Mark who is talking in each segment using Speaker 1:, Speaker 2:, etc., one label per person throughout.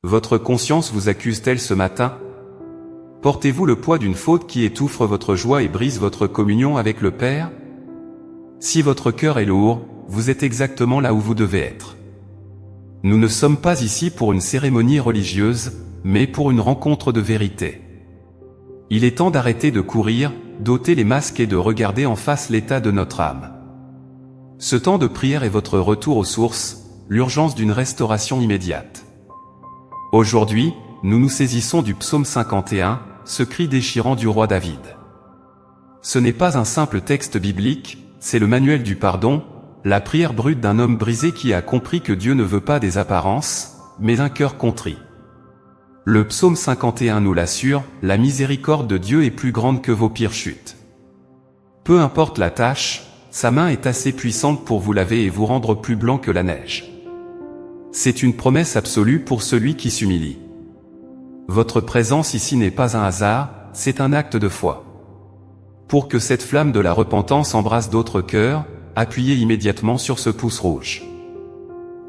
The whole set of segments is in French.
Speaker 1: Votre conscience vous accuse-t-elle ce matin? Portez-vous le poids d'une faute qui étouffe votre joie et brise votre communion avec le Père? Si votre cœur est lourd, vous êtes exactement là où vous devez être. Nous ne sommes pas ici pour une cérémonie religieuse, mais pour une rencontre de vérité. Il est temps d'arrêter de courir, d'ôter les masques et de regarder en face l'état de notre âme. Ce temps de prière est votre retour aux sources, l'urgence d'une restauration immédiate. Aujourd'hui, nous nous saisissons du psaume 51, ce cri déchirant du roi David. Ce n'est pas un simple texte biblique, c'est le manuel du pardon, la prière brute d'un homme brisé qui a compris que Dieu ne veut pas des apparences, mais un cœur contrit. Le psaume 51 nous l'assure, la miséricorde de Dieu est plus grande que vos pires chutes. Peu importe la tâche, sa main est assez puissante pour vous laver et vous rendre plus blanc que la neige. C'est une promesse absolue pour celui qui s'humilie. Votre présence ici n'est pas un hasard, c'est un acte de foi. Pour que cette flamme de la repentance embrasse d'autres cœurs, appuyez immédiatement sur ce pouce rouge.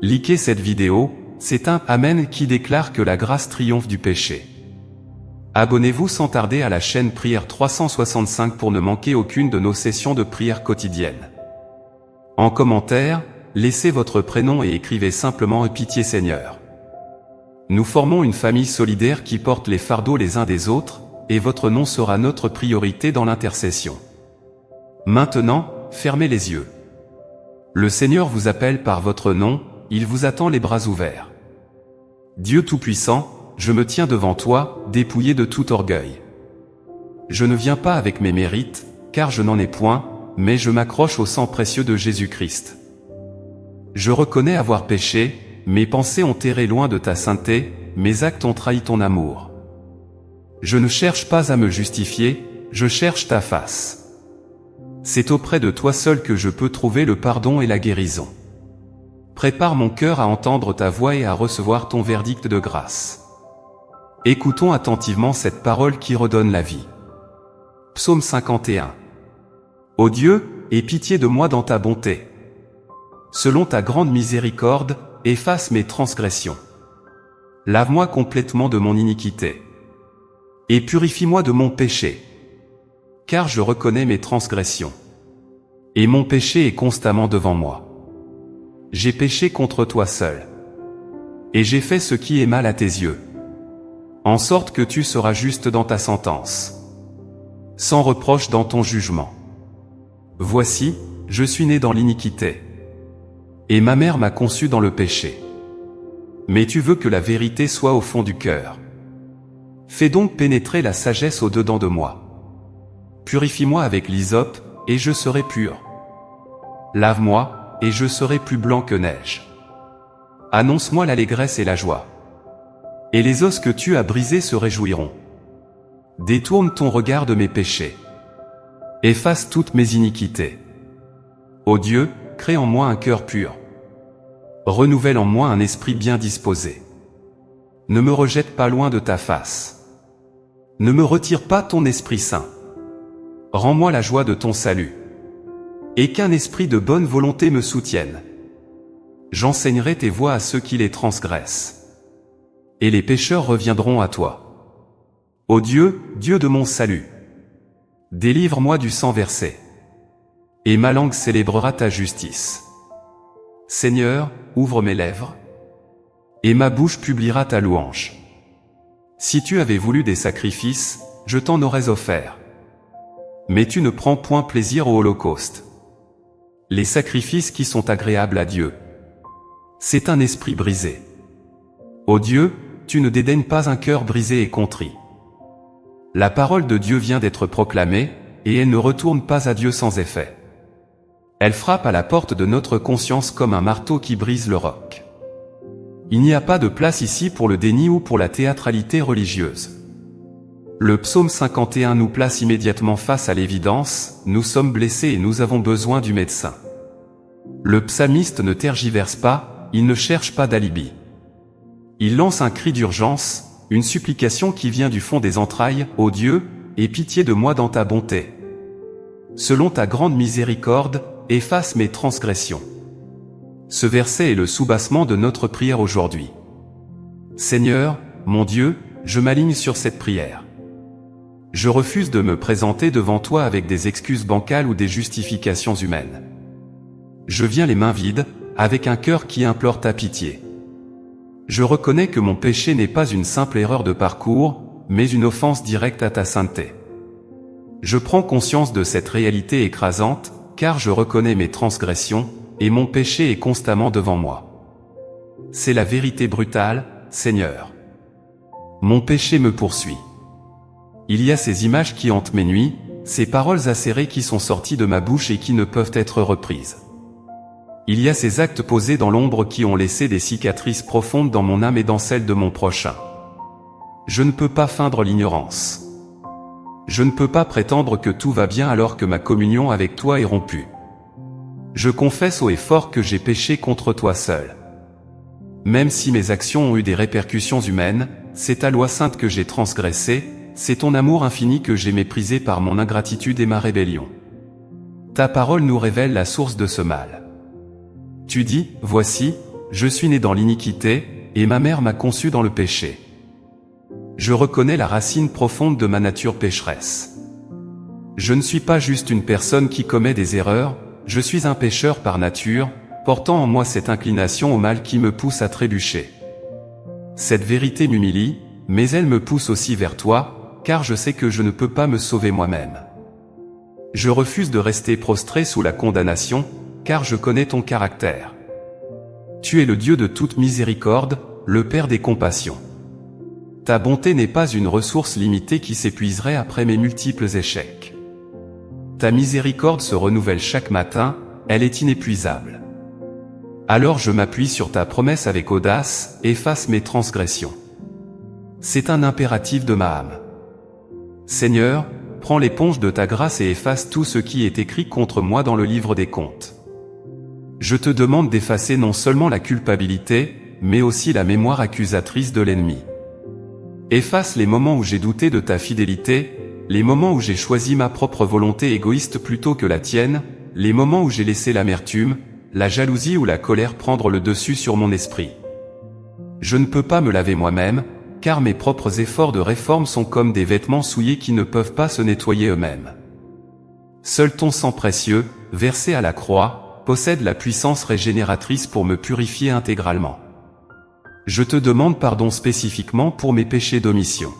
Speaker 1: Likez cette vidéo, c'est un « Amen » qui déclare que la grâce triomphe du péché. Abonnez-vous sans tarder à la chaîne Prière 365 pour ne manquer aucune de nos sessions de prière quotidiennes. En commentaire, laissez votre prénom et écrivez simplement « Pitié Seigneur ». Nous formons une famille solidaire qui porte les fardeaux les uns des autres, et votre nom sera notre priorité dans l'intercession. Maintenant, fermez les yeux. Le Seigneur vous appelle par votre nom, il vous attend les bras ouverts. Dieu Tout-Puissant, je me tiens devant toi, dépouillé de tout orgueil. Je ne viens pas avec mes mérites, car je n'en ai point, mais je m'accroche au sang précieux de Jésus-Christ. Je reconnais avoir péché, mes pensées ont erré loin de ta sainteté, mes actes ont trahi ton amour. Je ne cherche pas à me justifier, je cherche ta face. C'est auprès de toi seul que je peux trouver le pardon et la guérison. Prépare mon cœur à entendre ta voix et à recevoir ton verdict de grâce. Écoutons attentivement cette parole qui redonne la vie. Psaume 51. Ô Dieu, aie pitié de moi dans ta bonté. Selon ta grande miséricorde, efface mes transgressions. Lave-moi complètement de mon iniquité. Et purifie-moi de mon péché. Car je reconnais mes transgressions. Et mon péché est constamment devant moi. J'ai péché contre toi seul. Et j'ai fait ce qui est mal à tes yeux. En sorte que tu seras juste dans ta sentence. Sans reproche dans ton jugement. Voici, je suis né dans l'iniquité. Et ma mère m'a conçu dans le péché. Mais tu veux que la vérité soit au fond du cœur. Fais donc pénétrer la sagesse au-dedans de moi. Purifie-moi avec l'hysope, et je serai pur. Lave-moi, et je serai plus blanc que neige. Annonce-moi l'allégresse et la joie. Et les os que tu as brisés se réjouiront. Détourne ton regard de mes péchés. Efface toutes mes iniquités. Ô Dieu, crée en moi un cœur pur. Renouvelle en moi un esprit bien disposé. Ne me rejette pas loin de ta face. Ne me retire pas ton Esprit Saint. Rends-moi la joie de ton salut. Et qu'un esprit de bonne volonté me soutienne. J'enseignerai tes voies à ceux qui les transgressent. Et les pécheurs reviendront à toi. Ô Dieu, Dieu de mon salut. Délivre-moi du sang versé. Et ma langue célébrera ta justice. Seigneur, ouvre mes lèvres. Et ma bouche publiera ta louange. Si tu avais voulu des sacrifices, je t'en aurais offert. Mais tu ne prends point plaisir au holocauste. Les sacrifices qui sont agréables à Dieu. C'est un esprit brisé. Ô Dieu, tu ne dédaignes pas un cœur brisé et contrit. La parole de Dieu vient d'être proclamée, et elle ne retourne pas à Dieu sans effet. Elle frappe à la porte de notre conscience comme un marteau qui brise le roc. Il n'y a pas de place ici pour le déni ou pour la théâtralité religieuse. Le psaume 51 nous place immédiatement face à l'évidence, nous sommes blessés et nous avons besoin du médecin. Le psalmiste ne tergiverse pas, il ne cherche pas d'alibi. Il lance un cri d'urgence, une supplication qui vient du fond des entrailles, ô Dieu, aie pitié de moi dans ta bonté. Selon ta grande miséricorde, efface mes transgressions. Ce verset est le soubassement de notre prière aujourd'hui. Seigneur, mon Dieu, je m'aligne sur cette prière. Je refuse de me présenter devant toi avec des excuses bancales ou des justifications humaines. Je viens les mains vides, avec un cœur qui implore ta pitié. Je reconnais que mon péché n'est pas une simple erreur de parcours, mais une offense directe à ta sainteté. Je prends conscience de cette réalité écrasante, car je reconnais mes transgressions, et mon péché est constamment devant moi. C'est la vérité brutale, Seigneur. Mon péché me poursuit. Il y a ces images qui hantent mes nuits, ces paroles acérées qui sont sorties de ma bouche et qui ne peuvent être reprises. Il y a ces actes posés dans l'ombre qui ont laissé des cicatrices profondes dans mon âme et dans celle de mon prochain. Je ne peux pas feindre l'ignorance. Je ne peux pas prétendre que tout va bien alors que ma communion avec toi est rompue. Je confesse haut et fort que j'ai péché contre toi seul. Même si mes actions ont eu des répercussions humaines, c'est ta loi sainte que j'ai transgressée, c'est ton amour infini que j'ai méprisé par mon ingratitude et ma rébellion. Ta parole nous révèle la source de ce mal. Tu dis, voici, je suis né dans l'iniquité, et ma mère m'a conçu dans le péché. Je reconnais la racine profonde de ma nature pécheresse. Je ne suis pas juste une personne qui commet des erreurs, je suis un pécheur par nature, portant en moi cette inclination au mal qui me pousse à trébucher. Cette vérité m'humilie, mais elle me pousse aussi vers toi, car je sais que je ne peux pas me sauver moi-même. Je refuse de rester prostré sous la condamnation, car je connais ton caractère. Tu es le Dieu de toute miséricorde, le Père des compassions. Ta bonté n'est pas une ressource limitée qui s'épuiserait après mes multiples échecs. Ta miséricorde se renouvelle chaque matin, elle est inépuisable. Alors je m'appuie sur ta promesse avec audace, efface mes transgressions. C'est un impératif de ma âme. Seigneur, prends l'éponge de ta grâce et efface tout ce qui est écrit contre moi dans le livre des comptes. Je te demande d'effacer non seulement la culpabilité, mais aussi la mémoire accusatrice de l'ennemi. Efface les moments où j'ai douté de ta fidélité, les moments où j'ai choisi ma propre volonté égoïste plutôt que la tienne, les moments où j'ai laissé l'amertume, la jalousie ou la colère prendre le dessus sur mon esprit. Je ne peux pas me laver moi-même, car mes propres efforts de réforme sont comme des vêtements souillés qui ne peuvent pas se nettoyer eux-mêmes. Seul ton sang précieux, versé à la croix, possède la puissance régénératrice pour me purifier intégralement. Je te demande pardon spécifiquement pour mes péchés d'omission.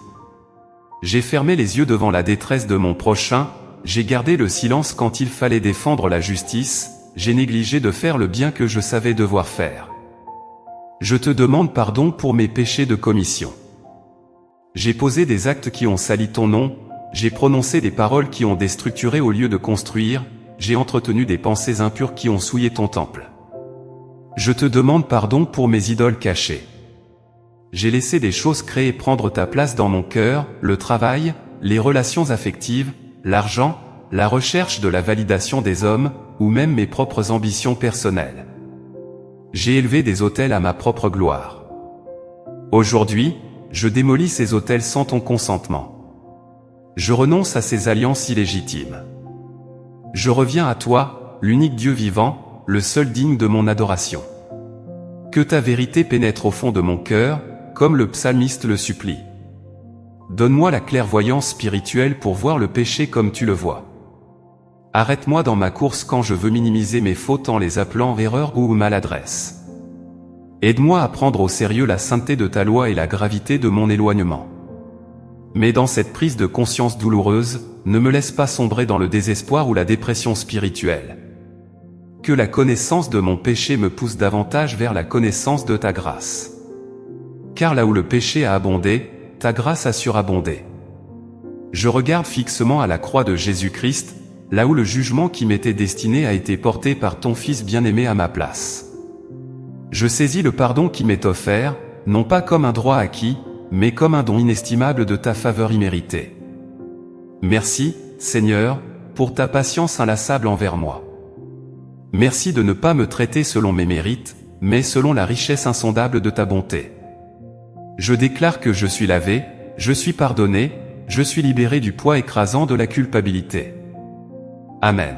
Speaker 1: J'ai fermé les yeux devant la détresse de mon prochain, j'ai gardé le silence quand il fallait défendre la justice, j'ai négligé de faire le bien que je savais devoir faire. Je te demande pardon pour mes péchés de commission. J'ai posé des actes qui ont sali ton nom, j'ai prononcé des paroles qui ont déstructuré au lieu de construire, j'ai entretenu des pensées impures qui ont souillé ton temple. Je te demande pardon pour mes idoles cachées. J'ai laissé des choses créées prendre ta place dans mon cœur, le travail, les relations affectives, l'argent, la recherche de la validation des hommes, ou même mes propres ambitions personnelles. J'ai élevé des autels à ma propre gloire. Aujourd'hui, je démolis ces autels sans ton consentement. Je renonce à ces alliances illégitimes. Je reviens à toi, l'unique Dieu vivant, le seul digne de mon adoration. Que ta vérité pénètre au fond de mon cœur, comme le psalmiste le supplie. Donne-moi la clairvoyance spirituelle pour voir le péché comme tu le vois. Arrête-moi dans ma course quand je veux minimiser mes fautes en les appelant erreurs ou maladresse. Aide-moi à prendre au sérieux la sainteté de ta loi et la gravité de mon éloignement. Mais dans cette prise de conscience douloureuse, ne me laisse pas sombrer dans le désespoir ou la dépression spirituelle. Que la connaissance de mon péché me pousse davantage vers la connaissance de ta grâce. Car là où le péché a abondé, ta grâce a surabondé. Je regarde fixement à la croix de Jésus-Christ, là où le jugement qui m'était destiné a été porté par ton Fils bien-aimé à ma place. Je saisis le pardon qui m'est offert, non pas comme un droit acquis, mais comme un don inestimable de ta faveur imméritée. Merci, Seigneur, pour ta patience inlassable envers moi. Merci de ne pas me traiter selon mes mérites, mais selon la richesse insondable de ta bonté. Je déclare que je suis lavé, je suis pardonné, je suis libéré du poids écrasant de la culpabilité. Amen.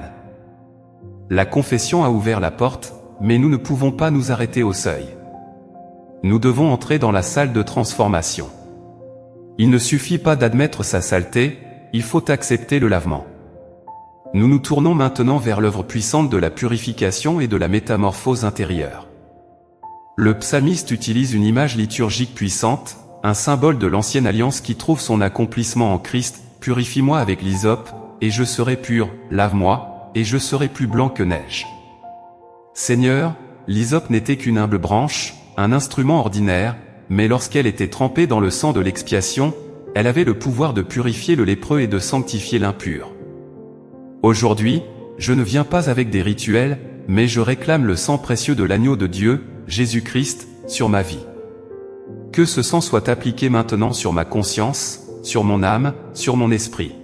Speaker 1: La confession a ouvert la porte, mais nous ne pouvons pas nous arrêter au seuil. Nous devons entrer dans la salle de transformation. Il ne suffit pas d'admettre sa saleté, il faut accepter le lavement. Nous nous tournons maintenant vers l'œuvre puissante de la purification et de la métamorphose intérieure. Le psalmiste utilise une image liturgique puissante, un symbole de l'ancienne alliance qui trouve son accomplissement en Christ. Purifie-moi avec l'hysope, et je serai pur, lave-moi, et je serai plus blanc que neige. Seigneur, l'hysope n'était qu'une humble branche, un instrument ordinaire, mais lorsqu'elle était trempée dans le sang de l'expiation, elle avait le pouvoir de purifier le lépreux et de sanctifier l'impur. Aujourd'hui, je ne viens pas avec des rituels, mais je réclame le sang précieux de l'agneau de Dieu, Jésus-Christ, sur ma vie. Que ce sang soit appliqué maintenant sur ma conscience, sur mon âme, sur mon esprit.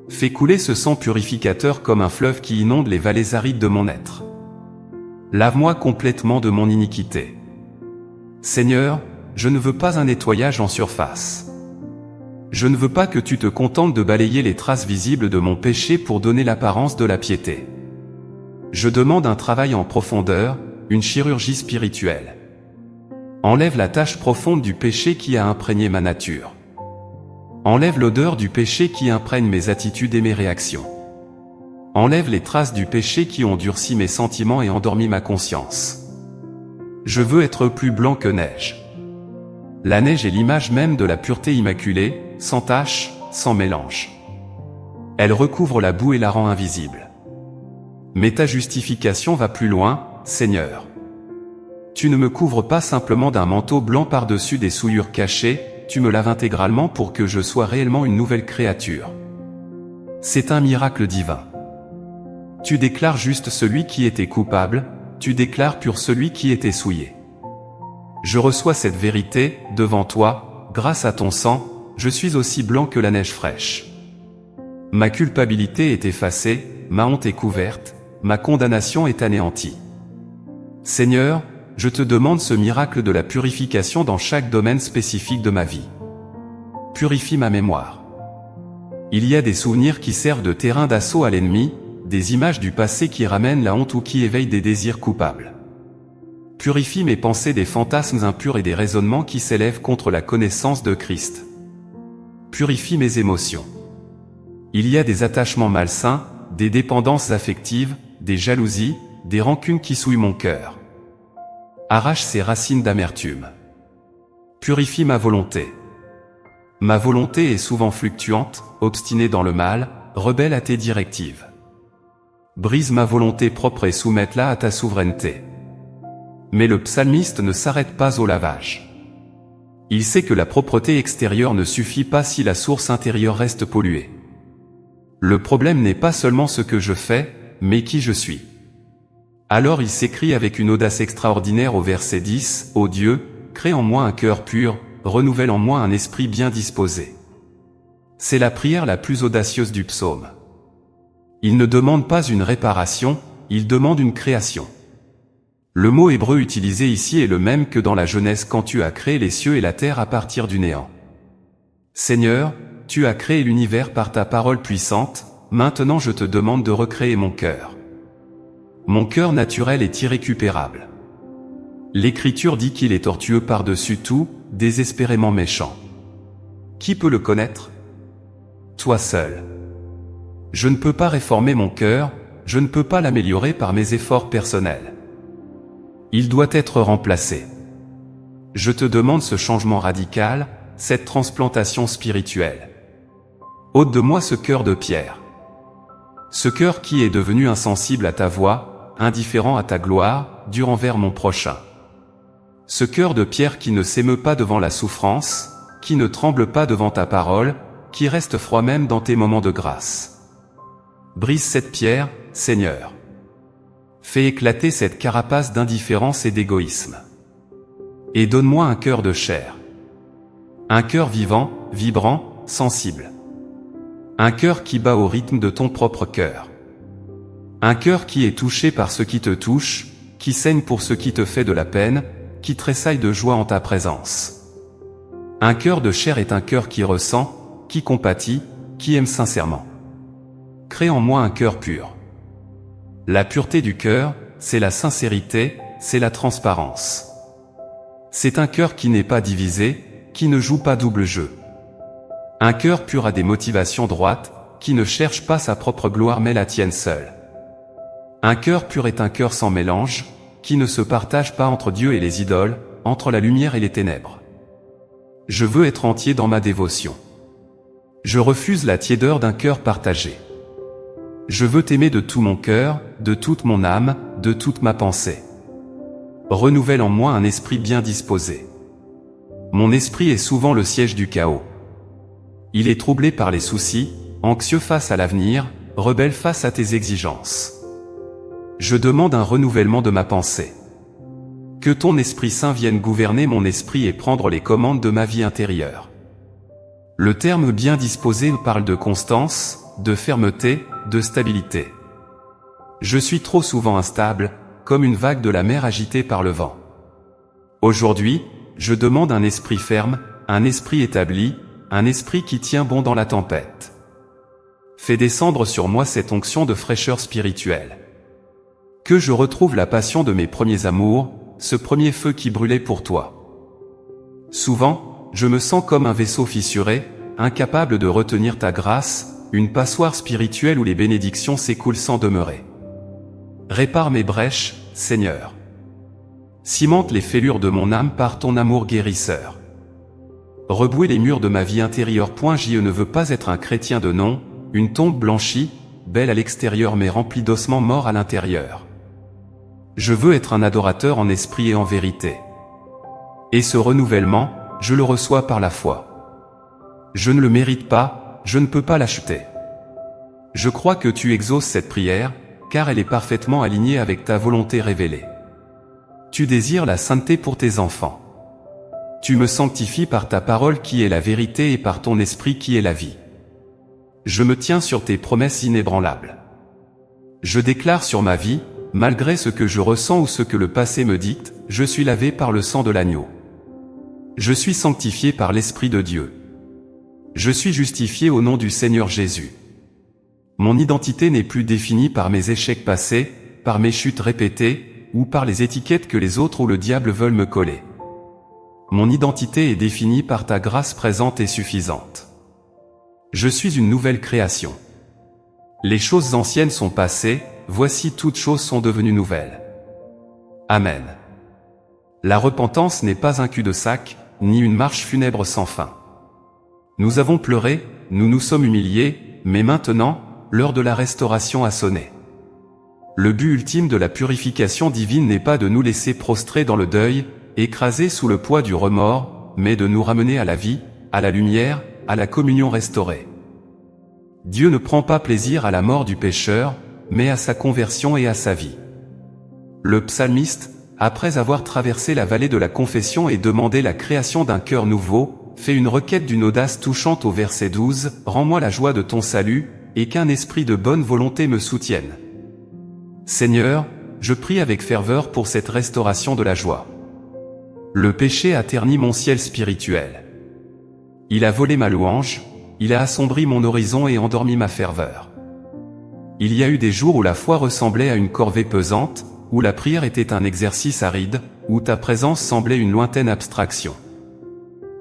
Speaker 1: Fais couler ce sang purificateur comme un fleuve qui inonde les vallées arides de mon être. Lave-moi complètement de mon iniquité. Seigneur, je ne veux pas un nettoyage en surface. Je ne veux pas que tu te contentes de balayer les traces visibles de mon péché pour donner l'apparence de la piété. Je demande un travail en profondeur, une chirurgie spirituelle. Enlève la tache profonde du péché qui a imprégné ma nature. Enlève l'odeur du péché qui imprègne mes attitudes et mes réactions. Enlève les traces du péché qui ont durci mes sentiments et endormi ma conscience. Je veux être plus blanc que neige. La neige est l'image même de la pureté immaculée, sans tache, sans mélange. Elle recouvre la boue et la rend invisible. Mais ta justification va plus loin, Seigneur. Tu ne me couvres pas simplement d'un manteau blanc par-dessus des souillures cachées, tu me laves intégralement pour que je sois réellement une nouvelle créature. C'est un miracle divin. Tu déclares juste celui qui était coupable, tu déclares pur celui qui était souillé. Je reçois cette vérité, devant toi, grâce à ton sang, je suis aussi blanc que la neige fraîche. Ma culpabilité est effacée, ma honte est couverte, ma condamnation est anéantie. Seigneur, je te demande ce miracle de la purification dans chaque domaine spécifique de ma vie. Purifie ma mémoire. Il y a des souvenirs qui servent de terrain d'assaut à l'ennemi, des images du passé qui ramènent la honte ou qui éveillent des désirs coupables. Purifie mes pensées des fantasmes impurs et des raisonnements qui s'élèvent contre la connaissance de Christ. Purifie mes émotions. Il y a des attachements malsains, des dépendances affectives, des jalousies, des rancunes qui souillent mon cœur. Arrache ces racines d'amertume. Purifie ma volonté. Ma volonté est souvent fluctuante, obstinée dans le mal, rebelle à tes directives. Brise ma volonté propre et soumette-la à ta souveraineté. Mais le psalmiste ne s'arrête pas au lavage. Il sait que la propreté extérieure ne suffit pas si la source intérieure reste polluée. Le problème n'est pas seulement ce que je fais, mais qui je suis. Alors il s'écrie avec une audace extraordinaire au verset 10, « Ô Dieu, crée en moi un cœur pur, renouvelle en moi un esprit bien disposé. » C'est la prière la plus audacieuse du psaume. Il ne demande pas une réparation, il demande une création. Le mot hébreu utilisé ici est le même que dans la Genèse quand tu as créé les cieux et la terre à partir du néant. Seigneur, tu as créé l'univers par ta parole puissante, maintenant je te demande de recréer mon cœur. Mon cœur naturel est irrécupérable. L'Écriture dit qu'il est tortueux par-dessus tout, désespérément méchant. Qui peut le connaître? Toi seul. Je ne peux pas réformer mon cœur, je ne peux pas l'améliorer par mes efforts personnels. Il doit être remplacé. Je te demande ce changement radical, cette transplantation spirituelle. Ôte de moi ce cœur de pierre. Ce cœur qui est devenu insensible à ta voix, indifférent à ta gloire, dur envers mon prochain. Ce cœur de pierre qui ne s'émeut pas devant la souffrance, qui ne tremble pas devant ta parole, qui reste froid même dans tes moments de grâce. Brise cette pierre, Seigneur. Fais éclater cette carapace d'indifférence et d'égoïsme. Et donne-moi un cœur de chair. Un cœur vivant, vibrant, sensible. Un cœur qui bat au rythme de ton propre cœur. Un cœur qui est touché par ce qui te touche, qui saigne pour ce qui te fait de la peine, qui tressaille de joie en ta présence. Un cœur de chair est un cœur qui ressent, qui compatit, qui aime sincèrement. Crée en moi un cœur pur. La pureté du cœur, c'est la sincérité, c'est la transparence. C'est un cœur qui n'est pas divisé, qui ne joue pas double jeu. Un cœur pur a des motivations droites, qui ne cherche pas sa propre gloire mais la tienne seule. Un cœur pur est un cœur sans mélange, qui ne se partage pas entre Dieu et les idoles, entre la lumière et les ténèbres. Je veux être entier dans ma dévotion. Je refuse la tiédeur d'un cœur partagé. Je veux t'aimer de tout mon cœur, de toute mon âme, de toute ma pensée. Renouvelle en moi un esprit bien disposé. Mon esprit est souvent le siège du chaos. Il est troublé par les soucis, anxieux face à l'avenir, rebelle face à tes exigences. Je demande un renouvellement de ma pensée. Que ton Esprit Saint vienne gouverner mon esprit et prendre les commandes de ma vie intérieure. Le terme bien disposé parle de constance, de fermeté, de stabilité. Je suis trop souvent instable, comme une vague de la mer agitée par le vent. Aujourd'hui, je demande un esprit ferme, un esprit établi, un esprit qui tient bon dans la tempête. Fais descendre sur moi cette onction de fraîcheur spirituelle. Que je retrouve la passion de mes premiers amours, ce premier feu qui brûlait pour toi. Souvent, je me sens comme un vaisseau fissuré, incapable de retenir ta grâce, une passoire spirituelle où les bénédictions s'écoulent sans demeurer. Répare mes brèches, Seigneur. Cimente les fêlures de mon âme par ton amour guérisseur. Rebouer les murs de ma vie intérieure. Je ne veux pas être un chrétien de nom, une tombe blanchie, belle à l'extérieur mais remplie d'ossements morts à l'intérieur. Je veux être un adorateur en esprit et en vérité. Et ce renouvellement, je le reçois par la foi. Je ne le mérite pas, je ne peux pas l'acheter. Je crois que tu exauces cette prière, car elle est parfaitement alignée avec ta volonté révélée. Tu désires la sainteté pour tes enfants. Tu me sanctifies par ta parole qui est la vérité et par ton esprit qui est la vie. Je me tiens sur tes promesses inébranlables. Je déclare sur ma vie, malgré ce que je ressens ou ce que le passé me dicte, je suis lavé par le sang de l'agneau. Je suis sanctifié par l'Esprit de Dieu. Je suis justifié au nom du Seigneur Jésus. Mon identité n'est plus définie par mes échecs passés, par mes chutes répétées, ou par les étiquettes que les autres ou le diable veulent me coller. Mon identité est définie par ta grâce présente et suffisante. Je suis une nouvelle création. Les choses anciennes sont passées, voici toutes choses sont devenues nouvelles. Amen. La repentance n'est pas un cul-de-sac, ni une marche funèbre sans fin. Nous avons pleuré, nous nous sommes humiliés, mais maintenant, l'heure de la restauration a sonné. Le but ultime de la purification divine n'est pas de nous laisser prostrer dans le deuil, écrasés sous le poids du remords, mais de nous ramener à la vie, à la lumière, à la communion restaurée. Dieu ne prend pas plaisir à la mort du pécheur, mais à sa conversion et à sa vie. Le psalmiste, après avoir traversé la vallée de la confession et demandé la création d'un cœur nouveau, fait une requête d'une audace touchante au verset 12, « Rends-moi la joie de ton salut, et qu'un esprit de bonne volonté me soutienne. » Seigneur, je prie avec ferveur pour cette restauration de la joie. Le péché a terni mon ciel spirituel. Il a volé ma louange, il a assombri mon horizon et endormi ma ferveur. Il y a eu des jours où la foi ressemblait à une corvée pesante, où la prière était un exercice aride, où ta présence semblait une lointaine abstraction.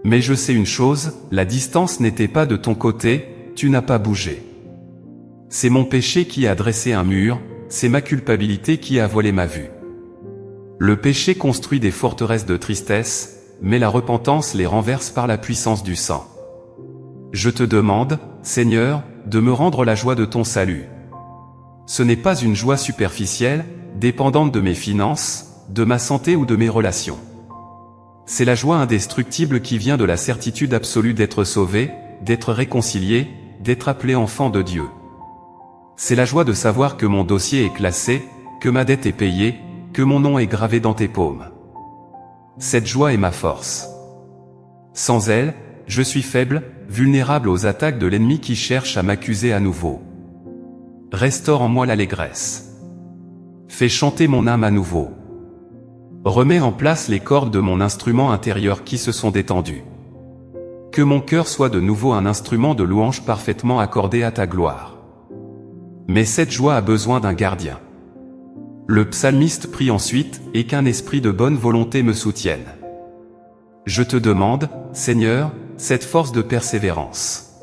Speaker 1: Mais je sais une chose, la distance n'était pas de ton côté, tu n'as pas bougé. C'est mon péché qui a dressé un mur, c'est ma culpabilité qui a voilé ma vue. Le péché construit des forteresses de tristesse, mais la repentance les renverse par la puissance du sang. Je te demande, Seigneur, de me rendre la joie de ton salut. Ce n'est pas une joie superficielle, dépendante de mes finances, de ma santé ou de mes relations. C'est la joie indestructible qui vient de la certitude absolue d'être sauvé, d'être réconcilié, d'être appelé enfant de Dieu. C'est la joie de savoir que mon dossier est classé, que ma dette est payée, que mon nom est gravé dans tes paumes. Cette joie est ma force. Sans elle, je suis faible, vulnérable aux attaques de l'ennemi qui cherche à m'accuser à nouveau. Restaure en moi l'allégresse. Fais chanter mon âme à nouveau. Remets en place les cordes de mon instrument intérieur qui se sont détendues. Que mon cœur soit de nouveau un instrument de louange parfaitement accordé à ta gloire. Mais cette joie a besoin d'un gardien. Le psalmiste prie ensuite, et qu'un esprit de bonne volonté me soutienne. Je te demande, Seigneur, cette force de persévérance.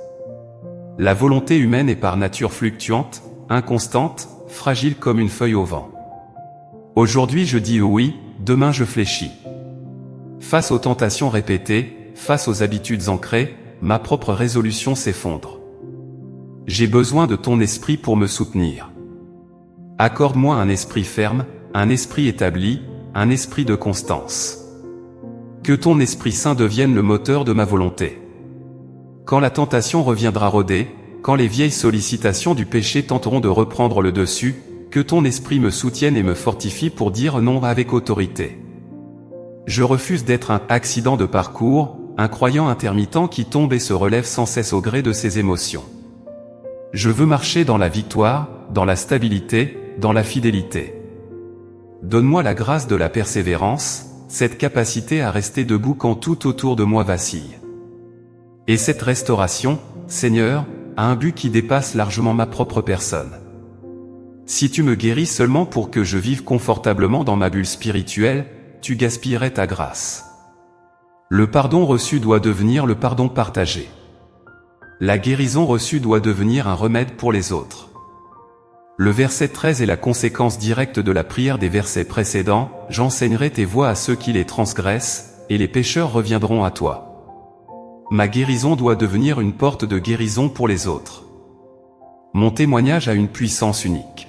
Speaker 1: La volonté humaine est par nature fluctuante, inconstante, fragile comme une feuille au vent. Aujourd'hui je dis oui, demain je fléchis. Face aux tentations répétées, face aux habitudes ancrées, ma propre résolution s'effondre. J'ai besoin de ton esprit pour me soutenir. Accorde-moi un esprit ferme, un esprit établi, un esprit de constance. Que ton Esprit Saint devienne le moteur de ma volonté. Quand la tentation reviendra rôder, quand les vieilles sollicitations du péché tenteront de reprendre le dessus, que ton esprit me soutienne et me fortifie pour dire non avec autorité. Je refuse d'être un accident de parcours, un croyant intermittent qui tombe et se relève sans cesse au gré de ses émotions. Je veux marcher dans la victoire, dans la stabilité, dans la fidélité. Donne-moi la grâce de la persévérance, cette capacité à rester debout quand tout autour de moi vacille. Et cette restauration, Seigneur, a un but qui dépasse largement ma propre personne. Si tu me guéris seulement pour que je vive confortablement dans ma bulle spirituelle, tu gaspillerais ta grâce. Le pardon reçu doit devenir le pardon partagé. La guérison reçue doit devenir un remède pour les autres. Le verset 13 est la conséquence directe de la prière des versets précédents, « J'enseignerai tes voies à ceux qui les transgressent, et les pécheurs reviendront à toi. » Ma guérison doit devenir une porte de guérison pour les autres. Mon témoignage a une puissance unique.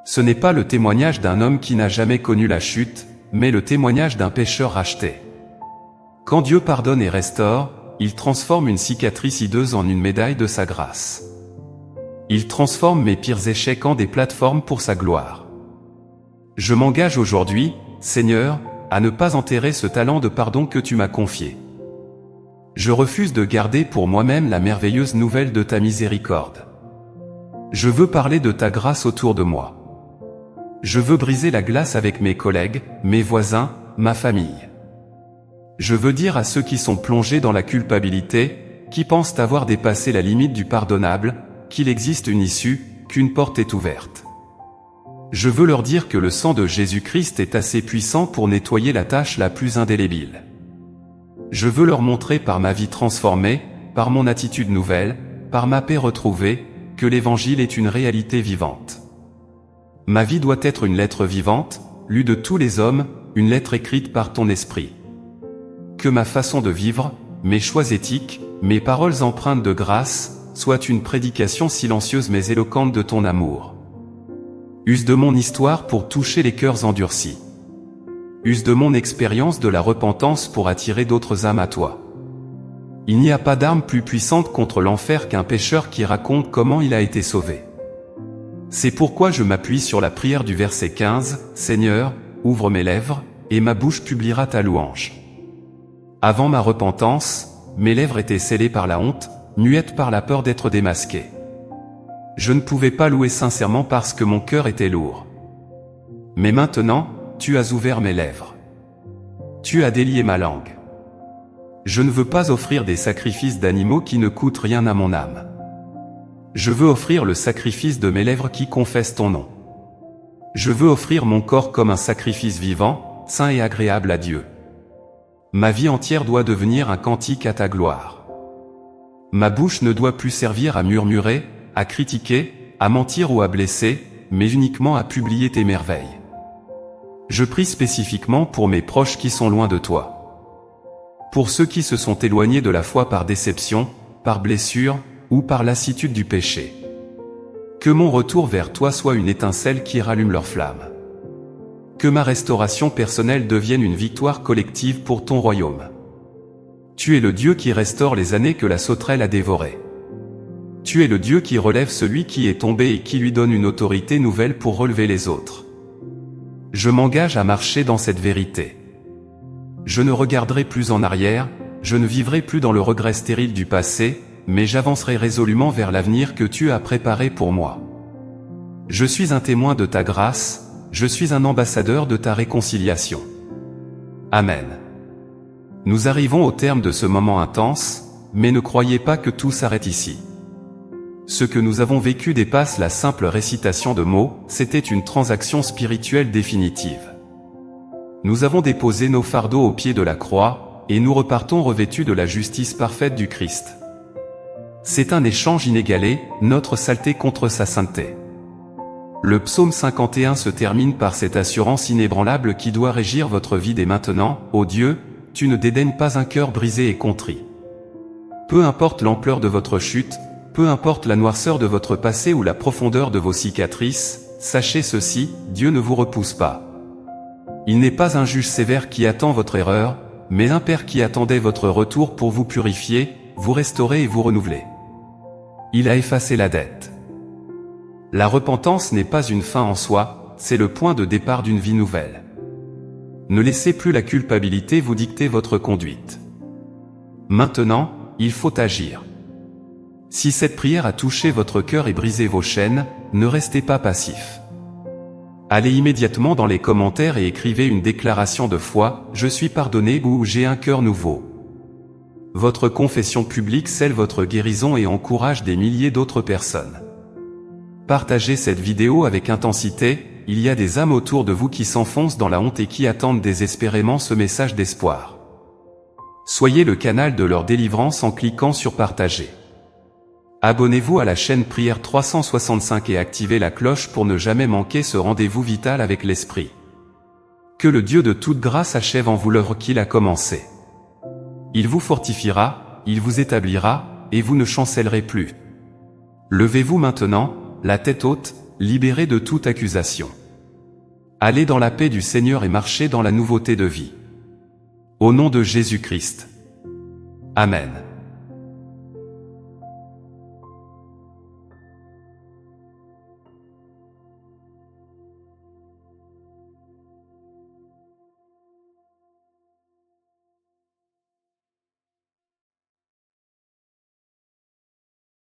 Speaker 1: Ce n'est pas le témoignage d'un homme qui n'a jamais connu la chute, mais le témoignage d'un pécheur racheté. Quand Dieu pardonne et restaure, il transforme une cicatrice hideuse en une médaille de sa grâce. Il transforme mes pires échecs en des plateformes pour sa gloire. Je m'engage aujourd'hui, Seigneur, à ne pas enterrer ce talent de pardon que tu m'as confié. Je refuse de garder pour moi-même la merveilleuse nouvelle de ta miséricorde. Je veux parler de ta grâce autour de moi. Je veux briser la glace avec mes collègues, mes voisins, ma famille. Je veux dire à ceux qui sont plongés dans la culpabilité, qui pensent avoir dépassé la limite du pardonnable, qu'il existe une issue, qu'une porte est ouverte. Je veux leur dire que le sang de Jésus-Christ est assez puissant pour nettoyer la tâche la plus indélébile. Je veux leur montrer par ma vie transformée, par mon attitude nouvelle, par ma paix retrouvée, que l'Évangile est une réalité vivante. Ma vie doit être une lettre vivante, lue de tous les hommes, une lettre écrite par ton esprit. Que ma façon de vivre, mes choix éthiques, mes paroles empreintes de grâce, soit une prédication silencieuse mais éloquente de ton amour. Use de mon histoire pour toucher les cœurs endurcis. Use de mon expérience de la repentance pour attirer d'autres âmes à toi. Il n'y a pas d'arme plus puissante contre l'enfer qu'un pécheur qui raconte comment il a été sauvé. C'est pourquoi je m'appuie sur la prière du verset 15, « Seigneur, ouvre mes lèvres, et ma bouche publiera ta louange. » Avant ma repentance, mes lèvres étaient scellées par la honte, muette par la peur d'être démasqué. Je ne pouvais pas louer sincèrement parce que mon cœur était lourd. Mais maintenant, tu as ouvert mes lèvres. Tu as délié ma langue. Je ne veux pas offrir des sacrifices d'animaux qui ne coûtent rien à mon âme. Je veux offrir le sacrifice de mes lèvres qui confessent ton nom. Je veux offrir mon corps comme un sacrifice vivant, saint et agréable à Dieu. Ma vie entière doit devenir un cantique à ta gloire. Ma bouche ne doit plus servir à murmurer, à critiquer, à mentir ou à blesser, mais uniquement à publier tes merveilles. Je prie spécifiquement pour mes proches qui sont loin de toi. Pour ceux qui se sont éloignés de la foi par déception, par blessure, ou par lassitude du péché. Que mon retour vers toi soit une étincelle qui rallume leur flamme. Que ma restauration personnelle devienne une victoire collective pour ton royaume. Tu es le Dieu qui restaure les années que la sauterelle a dévorées. Tu es le Dieu qui relève celui qui est tombé et qui lui donne une autorité nouvelle pour relever les autres. Je m'engage à marcher dans cette vérité. Je ne regarderai plus en arrière, je ne vivrai plus dans le regret stérile du passé, mais j'avancerai résolument vers l'avenir que tu as préparé pour moi. Je suis un témoin de ta grâce, je suis un ambassadeur de ta réconciliation. Amen. Nous arrivons au terme de ce moment intense, mais ne croyez pas que tout s'arrête ici. Ce que nous avons vécu dépasse la simple récitation de mots, c'était une transaction spirituelle définitive. Nous avons déposé nos fardeaux au pied de la croix, et nous repartons revêtus de la justice parfaite du Christ. C'est un échange inégalé, notre saleté contre sa sainteté. Le psaume 51 se termine par cette assurance inébranlable qui doit régir votre vie dès maintenant. Ô Dieu, tu ne dédaignes pas un cœur brisé et contrit. Peu importe l'ampleur de votre chute, peu importe la noirceur de votre passé ou la profondeur de vos cicatrices, sachez ceci, Dieu ne vous repousse pas. Il n'est pas un juge sévère qui attend votre erreur, mais un Père qui attendait votre retour pour vous purifier, vous restaurer et vous renouveler. Il a effacé la dette. La repentance n'est pas une fin en soi, c'est le point de départ d'une vie nouvelle. Ne laissez plus la culpabilité vous dicter votre conduite. Maintenant, il faut agir. Si cette prière a touché votre cœur et brisé vos chaînes, ne restez pas passif. Allez immédiatement dans les commentaires et écrivez une déclaration de foi, « Je suis pardonné » ou « J'ai un cœur nouveau ». Votre confession publique scelle votre guérison et encourage des milliers d'autres personnes. Partagez cette vidéo avec intensité, il y a des âmes autour de vous qui s'enfoncent dans la honte et qui attendent désespérément ce message d'espoir. Soyez le canal de leur délivrance en cliquant sur partager. Abonnez-vous à la chaîne Prière 365 et activez la cloche pour ne jamais manquer ce rendez-vous vital avec l'Esprit. Que le Dieu de toute grâce achève en vous l'œuvre qu'il a commencée. Il vous fortifiera, il vous établira, et vous ne chancellerez plus. Levez-vous maintenant, la tête haute, libérés de toute accusation. Allez dans la paix du Seigneur et marchez dans la nouveauté de vie. Au nom de Jésus-Christ. Amen.